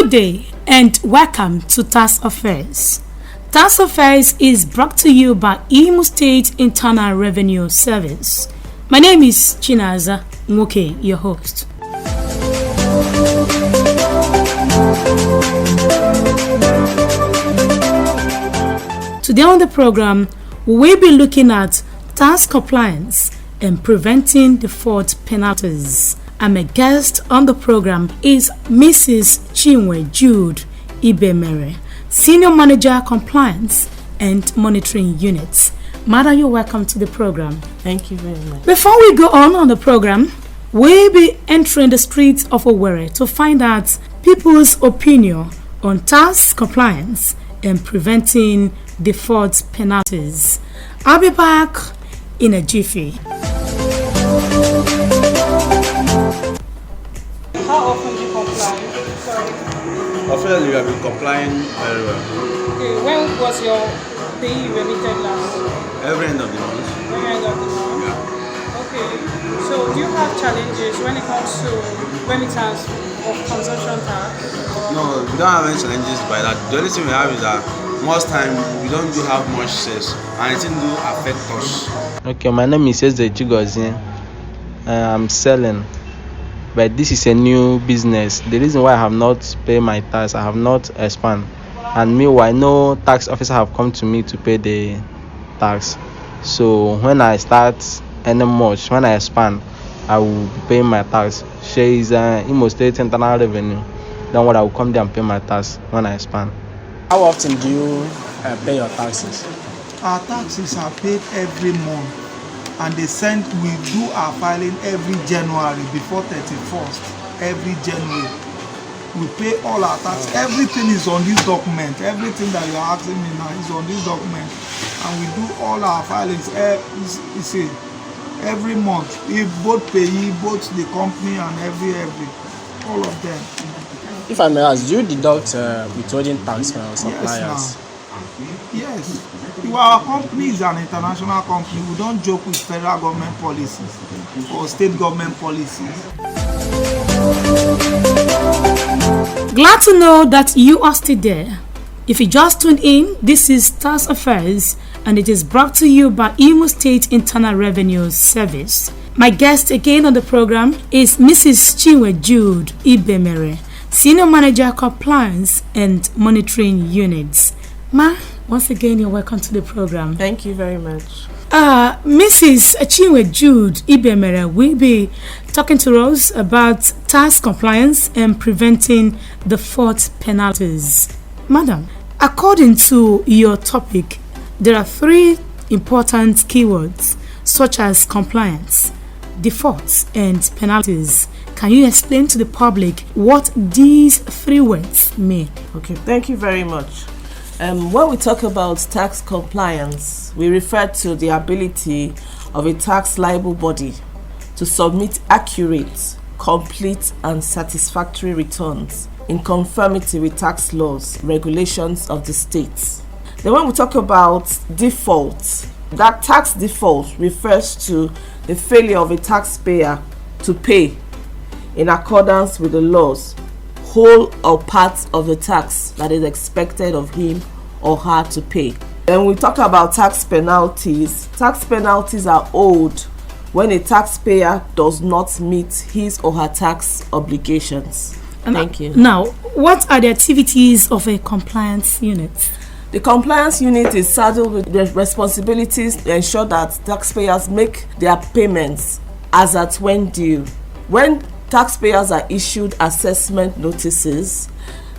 Good day and welcome to Tax Affairs. Tax Affairs is brought to you by Imo State Internal Revenue Service. My name is Chinaza, Nwoke, your host. Today on the program, we will be looking at tax compliance and preventing default penalties. And my guest on the program is Mrs. Chinwe Jude-Ibemere, Senior Manager Compliance and Monitoring Units. Madam, you're welcome to the program. Thank you very much. Before we go on the program, we'll be entering the streets of Owerri to find out people's opinion on tax compliance and preventing default penalties. I'll be back in a jiffy. How often do you comply? Sorry. Often you have been complying very well. Okay, when was your pay you remitted last? Every end of the month. Every end of the month? Yeah. Okay. So do you have challenges when it comes to remittance of consumption tax? No, we don't have any challenges by that. The only thing we have is that most time we don't do have much sales and it do affect us. Okay, my name is Chigozie. I'm selling, but this is a new business. The reason why I have not paid my tax, I have not expand, and meanwhile no tax officer have come to me to pay the tax. So when I start any much, when I expand, I will be paying my tax. She is Imo State Internal Revenue. Then what I will come there and pay my tax when I expand. How often do you pay your taxes? Our taxes are paid every month, and we do our filing every January before 31st. Every January, we pay all our tax. Everything is on this document. Everything that you are asking me now is on this document, and we do all our filings. Every month, both payee, both the company, and every all of them. If I may ask, do you deduct withholding tax from suppliers? Yes. Our company is an international company. We don't joke with federal government policies or state government policies. Glad to know that you are still there. If you just tuned in, this is Tax Affairs and it is brought to you by Imo State Internal Revenue Service. My guest again on the program is Mrs. Chinwe Jude-Ibemere, Senior Manager Compliance and Monitoring Units. Ma, once again, you're welcome to the program. Thank you very much. Mrs. Chinwe Jude-Ibemere will be talking to us about tax compliance and preventing default penalties. Madam, according to your topic, there are three important keywords such as compliance, defaults, and penalties. Can you explain to the public what these three words mean? Okay, thank you very much. When we talk about tax compliance, we refer to the ability of a tax liable body to submit accurate, complete, and satisfactory returns in conformity with tax laws, regulations of the states. Then when we talk about default, that tax default refers to the failure of a taxpayer to pay in accordance with the laws, whole or part of the tax that is expected of him or her to pay. Then we talk about tax penalties. Tax penalties are owed when a taxpayer does not meet his or her tax obligations. Thank you. Now, what are the activities of a compliance unit? The compliance unit is saddled with the responsibilities to ensure that taxpayers make their payments as at when due. When taxpayers are issued assessment notices,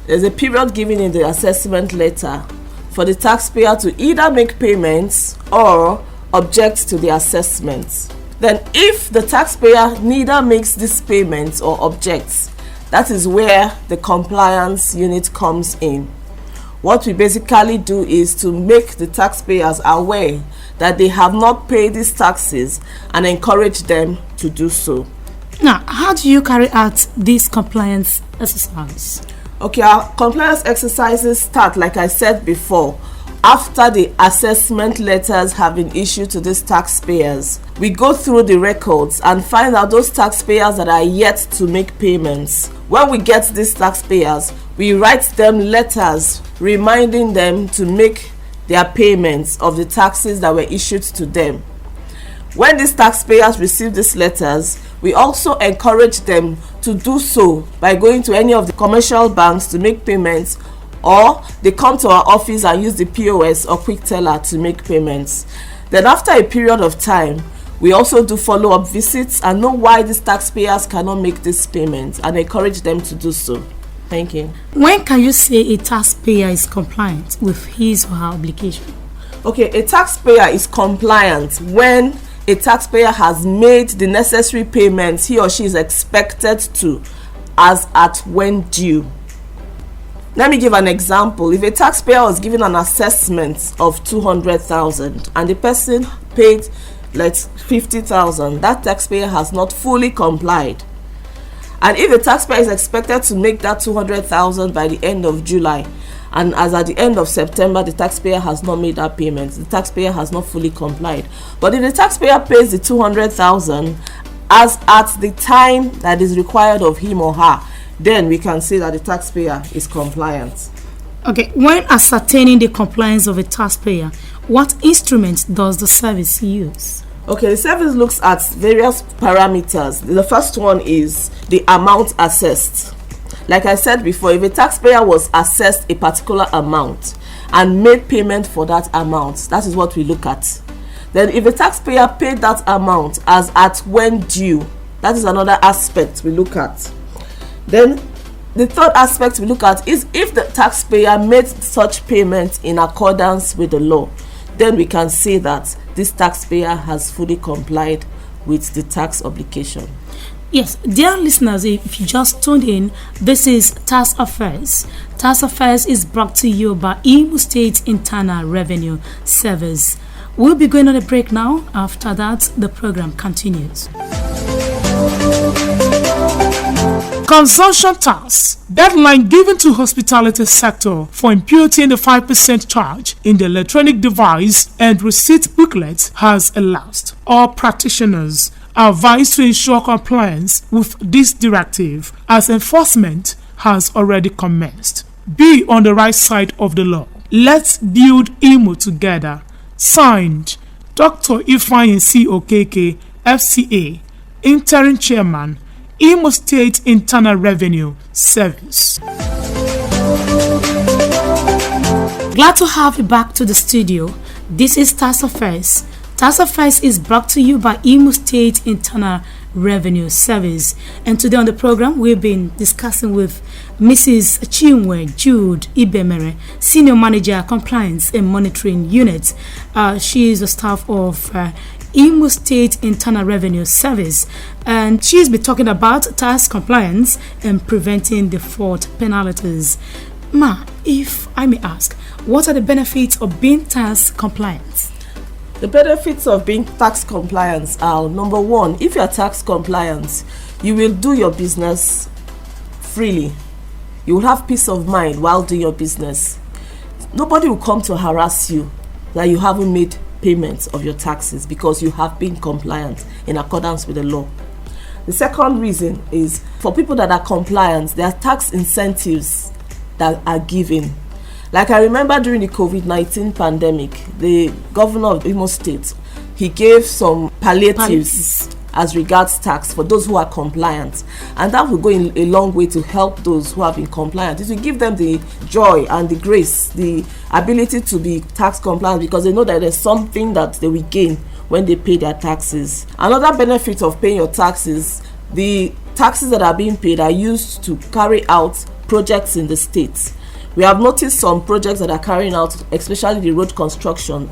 there's a period given in the assessment letter for the taxpayer to either make payments or object to the assessment. Then if the taxpayer neither makes these payments or objects, that is where the compliance unit comes in. What we basically do is to make the taxpayers aware that they have not paid these taxes and encourage them to do so. Now, how do you carry out this compliance exercise? Okay, our compliance exercises start, like I said before, after the assessment letters have been issued to these taxpayers, we go through the records and find out those taxpayers that are yet to make payments. When we get these taxpayers, we write them letters reminding them to make their payments of the taxes that were issued to them. When these taxpayers receive these letters, we also encourage them to do so by going to any of the commercial banks to make payments, or they come to our office and use the POS or quick teller to make payments. Then after a period of time, we also do follow-up visits and know why these taxpayers cannot make this payment and encourage them to do so. Thank you. When can you say a taxpayer is compliant with his or her obligation? Okay, a taxpayer is compliant when a taxpayer has made the necessary payments he or she is expected to, as at when due. Let me give an example. If a taxpayer was given an assessment of 200,000 and the person paid like 50,000, that taxpayer has not fully complied. And if the taxpayer is expected to make that 200,000 by the end of July, and as at the end of September the taxpayer has not made that payment, the taxpayer has not fully complied. But if the taxpayer pays the 200,000 as at the time that is required of him or her, then we can say that the taxpayer is compliant. Okay, when ascertaining the compliance of a taxpayer, what instruments does the service use? Okay, the service looks at various parameters. The first one is the amount assessed. Like I said before, if a taxpayer was assessed a particular amount and made payment for that amount, that is what we look at. Then if a taxpayer paid that amount as at when due, that is another aspect we look at. Then the third aspect we look at is if the taxpayer made such payment in accordance with the law, then we can say that this taxpayer has fully complied with the tax obligation. Yes, dear listeners, if you just tuned in, this is Tax Affairs. Tax Affairs is brought to you by Imo State Internal Revenue Service. We'll be going on a break now. After that, the program continues. Consumption tax deadline given to hospitality sector for imputing the 5% charge in the electronic device and receipt booklet has elapsed. All practitioners are advised to ensure compliance with this directive as enforcement has already commenced. Be on the right side of the law. Let's build Imo together. Signed, Dr. Ifeanyi C. Okeke, FCA, Interim Chairman, Imo State Internal Revenue Service. Glad to have you back to the studio. This is Tax Affairs. Tax Affairs is brought to you by Imo State Internal Revenue Service. And today on the program, we've been discussing with Mrs. Chinwe Jude-Ibemere, Senior Manager, Compliance and Monitoring Unit. She is the staff of Imo State Internal Revenue Service, and she's been talking about tax compliance and preventing default penalties. Ma, if I may ask, what are the benefits of being tax compliant? The benefits of being tax compliant are, number one, if you are tax compliant, you will do your business freely. You will have peace of mind while doing your business. Nobody will come to harass you that you haven't made payments of your taxes because you have been compliant in accordance with the law. The second reason is for people that are compliant, there are tax incentives that are given. Like I remember during the COVID-19 pandemic, the governor of Imo State, he gave some palliatives as regards tax for those who are compliant, and that will go in a long way to help those who have been compliant. It will give them the joy and the grace, the ability to be tax compliant, because they know that there's something that they will gain when they pay their taxes. Another benefit of paying your taxes, the taxes that are being paid are used to carry out projects in the state. We have noticed some projects that are carrying out, especially the road construction,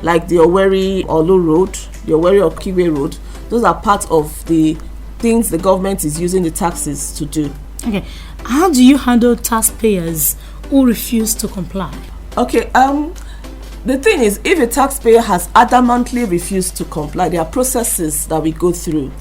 like the Owerri-Olu Road, the Owerri-Okeke Road. Those are part of the things the government is using the taxes to do. Okay, how do you handle taxpayers who refuse to comply? Okay, the thing is, if a taxpayer has adamantly refused to comply, there are processes that we go through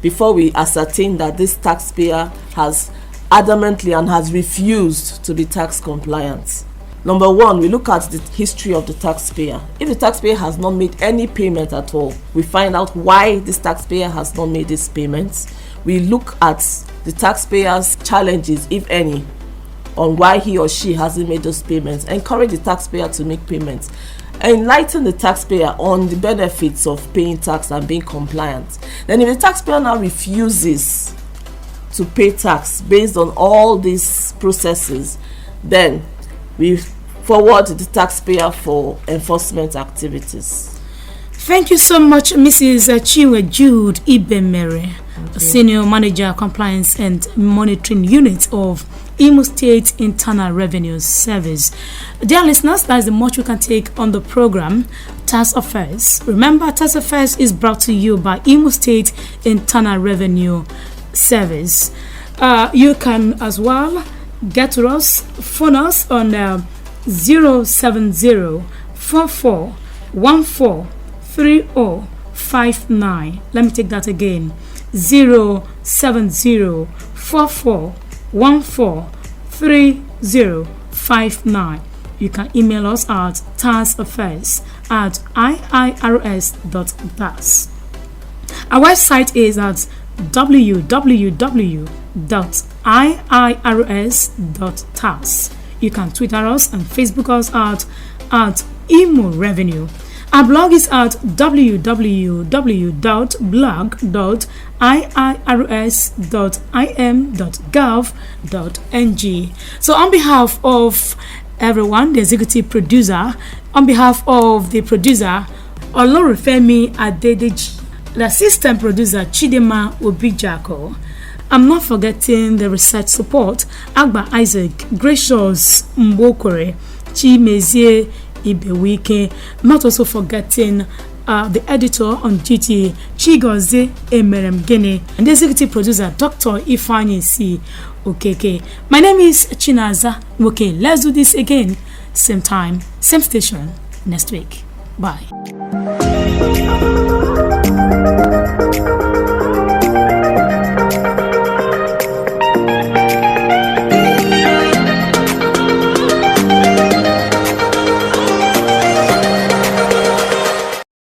before we ascertain that this taxpayer has adamantly and has refused to be tax compliant. Number one, we look at the history of the taxpayer. If the taxpayer has not made any payment at all, we find out why this taxpayer has not made these payments. We look at the taxpayer's challenges, if any, on why he or she hasn't made those payments. Encourage the taxpayer to make payments. Enlighten the taxpayer on the benefits of paying tax and being compliant. Then if the taxpayer now refuses to pay tax based on all these processes, then we forward the taxpayer for enforcement activities. Thank you so much, Mrs. Chinwe Jude-Ibemere, Senior Manager, Compliance and Monitoring Unit of Imo State Internal Revenue Service. Dear listeners, that is the much we can take on the program Tax Affairs. Remember, Tax Affairs is brought to you by Imo State Internal Revenue Service. You can as well get to us, phone us on 070-4414-3059. Let me take that again. 070-4414-3059. You can email us at taxaffairs@iirs.tax. Our website is at www.iirs.tax. You can Twitter us and Facebook us at Imo Revenue. Our blog is at www.blog.iirs.im.gov.ng. So on behalf of everyone, the executive producer, on behalf of the producer, Olorunfemi Adedeji, the assistant producer, Chidimma Obijiako, I'm not forgetting the research support, Agba Isaac, Gracious Ngbokwere, Chimezie, Ibewike, not also forgetting the editor on duty, Chigozie, Emeremgini, and the executive producer, Dr. Ifeanyi C. Okeke. My name is Chinaza. Okay, let's do this again. Same time, same station, next week. Bye.